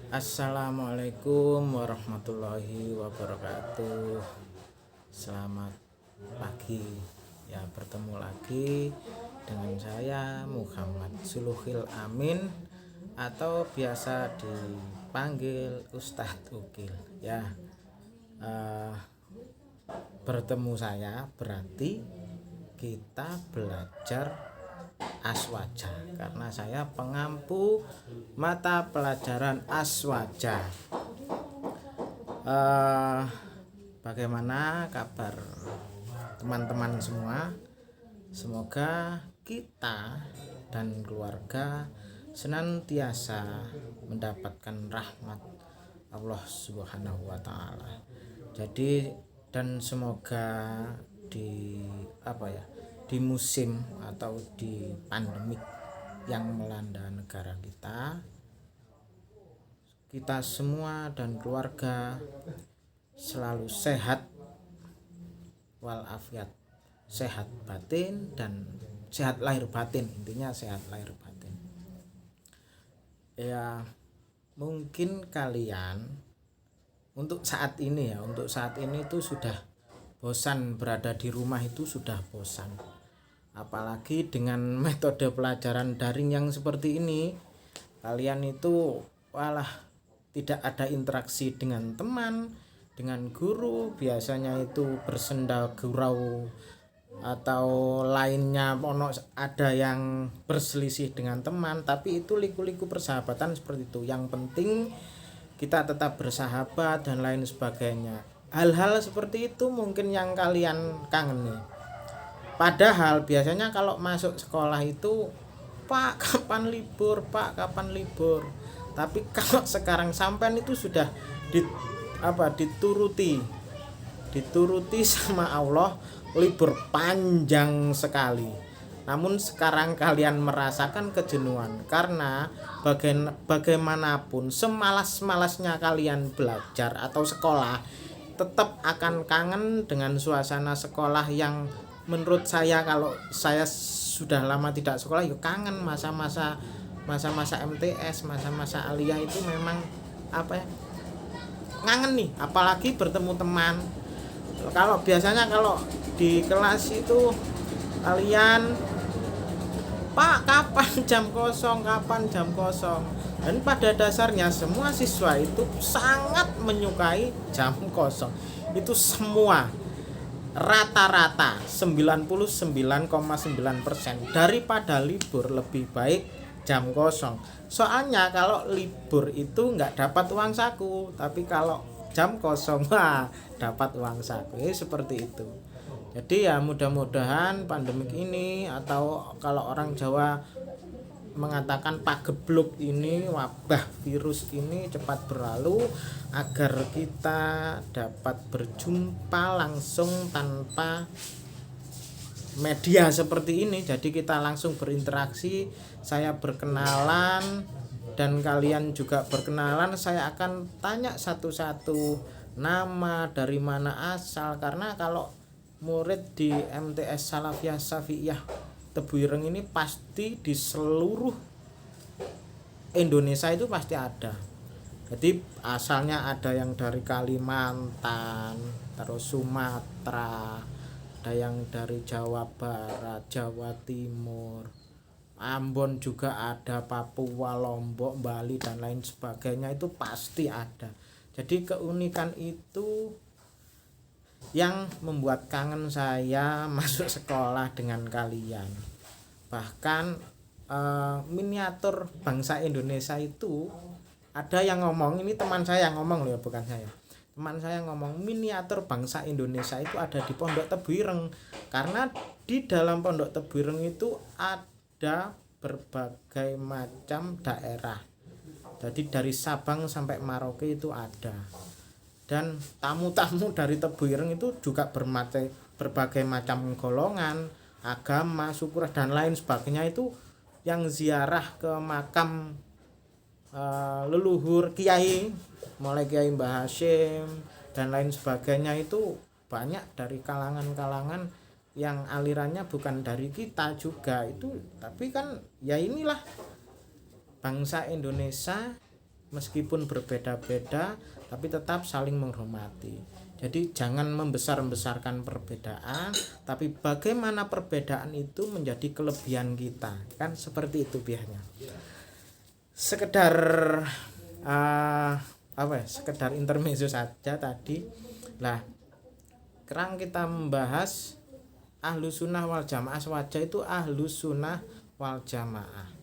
Assalamualaikum warahmatullahi wabarakatuh. Selamat pagi. Ya, bertemu lagi dengan saya Muhammad Suluhil Amin atau biasa dipanggil Ustadz Ukil. Ya, bertemu saya berarti kita belajar aswaja karena saya pengampu mata pelajaran aswaja. Bagaimana kabar teman-teman semua? Semoga kita dan keluarga senantiasa mendapatkan rahmat Allah Subhanahu wa taala. Jadi dan semoga di musim atau di pandemik yang melanda negara kita semua dan keluarga selalu sehat walafiat, sehat batin dan sehat lahir batin, intinya sehat lahir batin. Ya, mungkin kalian untuk saat ini itu sudah bosan berada di rumah, itu sudah bosan. Apalagi dengan metode pelajaran daring yang seperti ini, kalian itu tidak ada interaksi dengan teman, dengan guru, biasanya itu bersenda gurau atau lainnya, ada yang berselisih dengan teman, tapi itu liku-liku persahabatan seperti itu. Yang penting kita tetap bersahabat dan lain sebagainya. Hal-hal seperti itu mungkin yang kalian kangeni. Padahal biasanya kalau masuk sekolah itu, Pak kapan libur, Pak kapan libur. Tapi kalau sekarang sampean itu sudah dituruti sama Allah, libur panjang sekali. Namun sekarang kalian merasakan kejenuhan karena bagaimanapun semalas-malasnya kalian belajar atau sekolah, tetap akan kangen dengan suasana sekolah yang menurut saya, kalau saya sudah lama tidak sekolah, yuk kangen masa-masa MTS, masa-masa aliyah itu memang ngangen nih, apalagi bertemu teman. Kalau biasanya kalau di kelas itu kalian, Pak kapan jam kosong, dan pada dasarnya semua siswa itu sangat menyukai jam kosong. Itu semua rata-rata 99,9% daripada libur lebih baik jam kosong. Soalnya kalau libur itu nggak dapat uang saku, tapi kalau jam kosong dapat uang saku. Seperti itu. Jadi ya mudah-mudahan pandemik ini, atau kalau orang Jawa mengatakan pagebluk ini, wabah virus ini cepat berlalu, agar kita dapat berjumpa langsung tanpa media seperti ini. Jadi kita langsung berinteraksi, saya berkenalan dan kalian juga berkenalan. Saya akan tanya satu-satu nama, dari mana asal, karena kalau murid di MTS Salafiyah Syafi'iyah Tebuireng ini pasti di seluruh Indonesia itu pasti ada. Jadi asalnya ada yang dari Kalimantan, terus Sumatera, ada yang dari Jawa Barat, Jawa Timur, Ambon juga ada, Papua, Lombok, Bali dan lain sebagainya, itu pasti ada. Jadi keunikan itu yang membuat kangen saya masuk sekolah dengan kalian. Bahkan miniatur bangsa Indonesia itu ada yang ngomong, ini teman saya yang ngomong loh ya, bukan saya. Teman saya ngomong miniatur bangsa Indonesia itu ada di Pondok Tebuireng, karena di dalam Pondok Tebuireng itu ada berbagai macam daerah. Jadi dari Sabang sampai Merauke itu ada. Dan tamu-tamu dari Tebuireng itu juga berbagai macam golongan, agama, suku dan lain sebagainya, itu yang ziarah ke makam leluhur kiai, mulai Kiai Mbah Hasyim dan lain sebagainya, itu banyak dari kalangan-kalangan yang alirannya bukan dari kita juga itu. Tapi kan ya inilah bangsa Indonesia meskipun berbeda-beda tapi tetap saling menghormati. Jadi jangan membesar-besarkan perbedaan, tapi bagaimana perbedaan itu menjadi kelebihan kita, kan seperti itu biasanya. Sekedar sekedar intermezzo saja tadi. Lah, sekarang kita membahas Ahlus Sunnah wal Jamaah. Wajah itu Ahlus Sunnah wal Jamaah.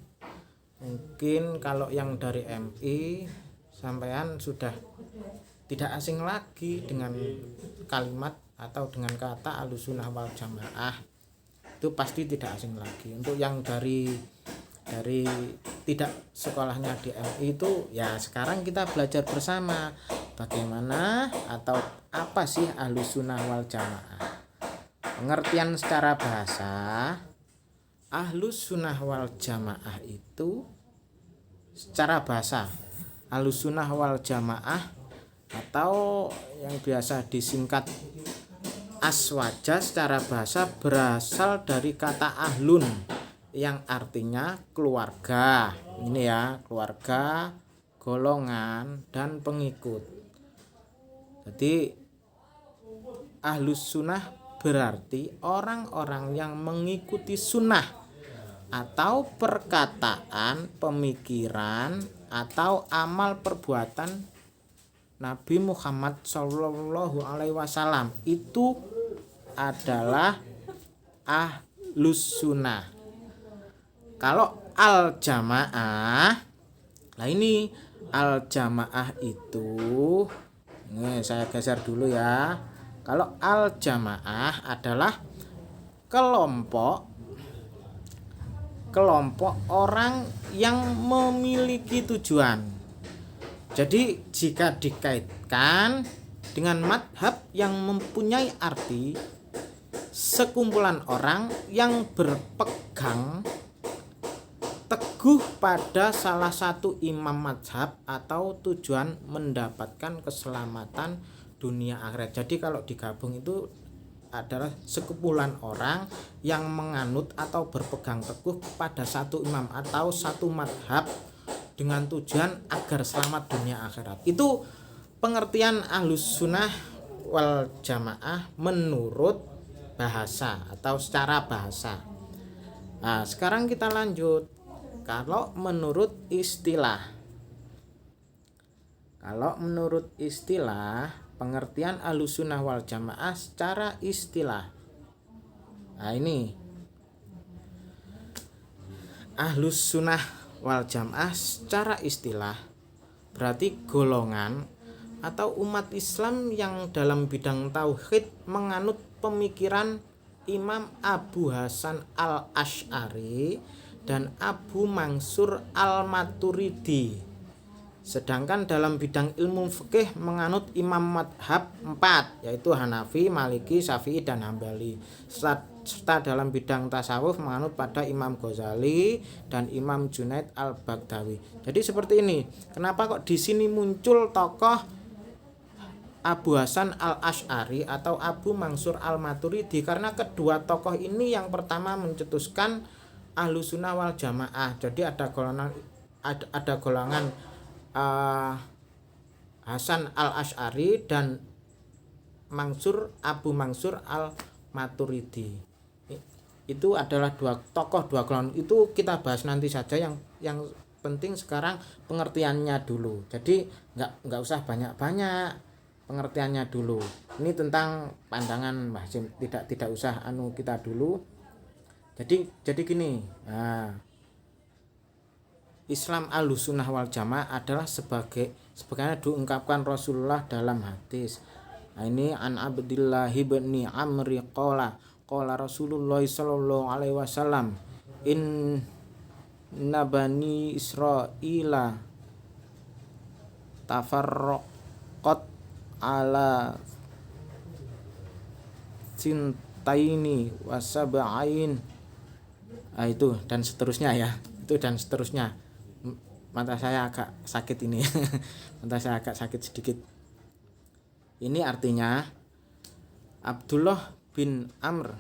Mungkin kalau yang dari MI sampean sudah tidak asing lagi dengan kalimat atau dengan kata Ahlus Sunnah wal Jamaah. Itu pasti tidak asing lagi. Untuk yang dari tidak sekolahnya di MI itu, ya sekarang kita belajar bersama bagaimana atau apa sih Ahlus Sunnah wal Jamaah. Pengertian secara bahasa, Ahlus Sunnah wal Jamaah itu secara bahasa, Ahlus Sunnah wal Jamaah atau yang biasa disingkat aswaja secara bahasa berasal dari kata ahlun yang artinya keluarga. Ini ya, keluarga, golongan, dan pengikut. Jadi Ahlus Sunnah berarti orang-orang yang mengikuti sunnah atau perkataan, pemikiran, atau amal perbuatan Nabi Muhammad Shallallahu Alaihi Wasallam. Itu adalah Ahlus Sunnah. Kalau al jamaah, nah ini al jamaah itu, ini saya geser dulu ya. Kalau al jamaah adalah kelompok orang yang memiliki tujuan. Jadi jika dikaitkan dengan madhab yang mempunyai arti sekumpulan orang yang berpegang teguh pada salah satu imam madhab atau tujuan mendapatkan keselamatan dunia akhirat. Jadi kalau digabung itu adalah sekumpulan orang yang menganut atau berpegang teguh pada satu imam atau satu madhab dengan tujuan agar selamat dunia akhirat. Itu pengertian Ahlus Sunnah wal Jamaah menurut bahasa atau secara bahasa. Nah, sekarang kita lanjut. Kalau menurut istilah, pengertian Ahlus Sunnah wal Jamaah secara istilah. Nah, ini Ahlus Sunnah wal Jamaah secara istilah berarti golongan atau umat Islam yang dalam bidang tauhid menganut pemikiran Imam Abu Hasan al-Asy'ari dan Abu Mansur al-Maturidi. Sedangkan dalam bidang ilmu fikih menganut imam madhab 4, yaitu Hanafi, Maliki, Syafi'i, dan Hambali. Serta dalam bidang tasawuf menganut pada Imam Ghazali dan Imam Junaid al-Baghdadi. Jadi seperti ini. Kenapa kok di sini muncul tokoh Abu Hasan al-Asy'ari atau Abu Mansur al-Maturidi? Karena kedua tokoh ini yang pertama mencetuskan Ahlus Sunnah wal Jamaah. Jadi ada golongan Hasan al-Asy'ari dan Abu Mansur al-Maturidi. Itu adalah dua golongan. Itu kita bahas nanti saja, yang penting sekarang pengertiannya dulu. Jadi nggak usah banyak-banyak, pengertiannya dulu. Ini tentang pandangan Mbah Sim, tidak usah kita dulu. Jadi gini. Nah, Islam Ahlus Sunnah wal Jamaah adalah sebagaimana diungkapkan Rasulullah dalam hadis. Nah, ini an Abdillah bin Amri qala Rasulullah sallallahu alaihi wasallam inna bani Israila tafarraqat ala sintaini wasab'ain. Nah, itu dan seterusnya ya. Itu dan seterusnya. Mata saya agak sakit ini. Mata saya agak sakit sedikit. Ini artinya Abdullah bin Amr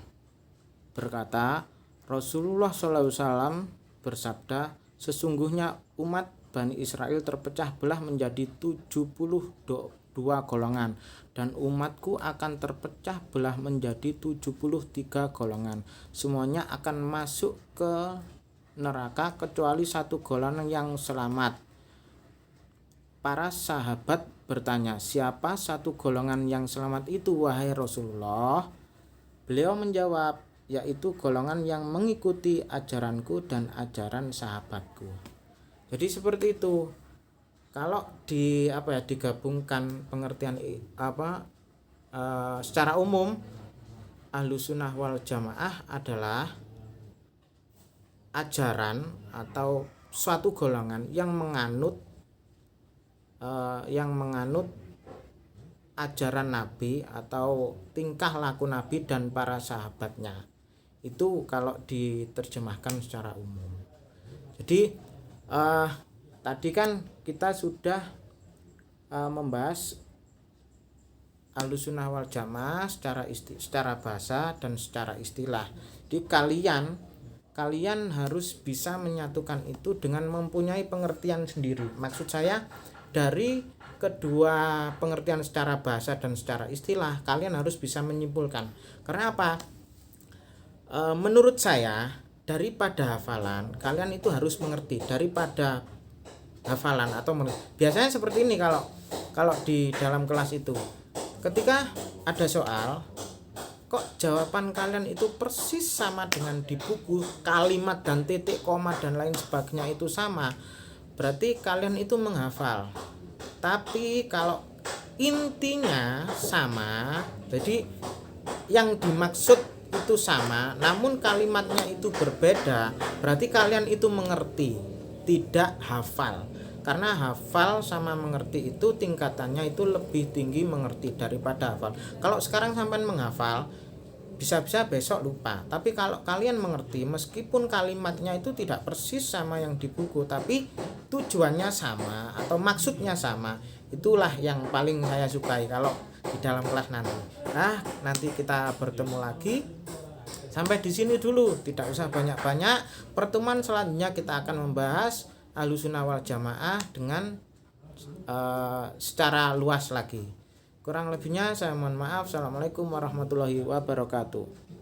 berkata, Rasulullah SAW bersabda, sesungguhnya umat Bani Israel terpecah belah menjadi 72 golongan, dan umatku akan terpecah belah menjadi 73 golongan. Semuanya akan masuk ke neraka kecuali satu golongan yang selamat. Para sahabat bertanya, siapa satu golongan yang selamat itu, wahai Rasulullah? Beliau menjawab, yaitu golongan yang mengikuti ajaranku dan ajaran sahabatku. Jadi seperti itu. Kalau digabungkan pengertian secara umum, Ahlussunnah wal Jamaah adalah ajaran atau suatu golongan yang menganut ajaran Nabi atau tingkah laku Nabi dan para sahabatnya. Itu kalau diterjemahkan secara umum. Jadi tadi kan kita sudah membahas Ahlussunnah wal Jamaah secara bahasa dan secara istilah. Jadi kalian harus bisa menyatukan itu dengan mempunyai pengertian sendiri. Maksud saya, dari kedua pengertian secara bahasa dan secara istilah, kalian harus bisa menyimpulkan. Karena apa? Menurut saya, daripada hafalan, kalian itu harus mengerti. Daripada hafalan atau biasanya seperti ini kalau di dalam kelas itu, ketika ada soal, kok jawaban kalian itu persis sama dengan di buku, kalimat dan titik koma dan lain sebagainya itu sama, berarti kalian itu menghafal. Tapi kalau intinya sama, jadi yang dimaksud itu sama namun kalimatnya itu berbeda, berarti kalian itu mengerti, tidak hafal. Karena hafal sama mengerti itu tingkatannya itu lebih tinggi mengerti daripada hafal. Kalau sekarang sampean menghafal, bisa-bisa besok lupa. Tapi kalau kalian mengerti, meskipun kalimatnya itu tidak persis sama yang di buku, tapi tujuannya sama atau maksudnya sama, itulah yang paling saya sukai kalau di dalam kelas nanti. Nanti kita bertemu lagi. Sampai di sini dulu, tidak usah banyak-banyak. Pertemuan selanjutnya kita akan membahas Ahlussunnah wal Jamaah dengan secara luas lagi. Kurang lebihnya saya mohon maaf. Assalamualaikum warahmatullahi wabarakatuh.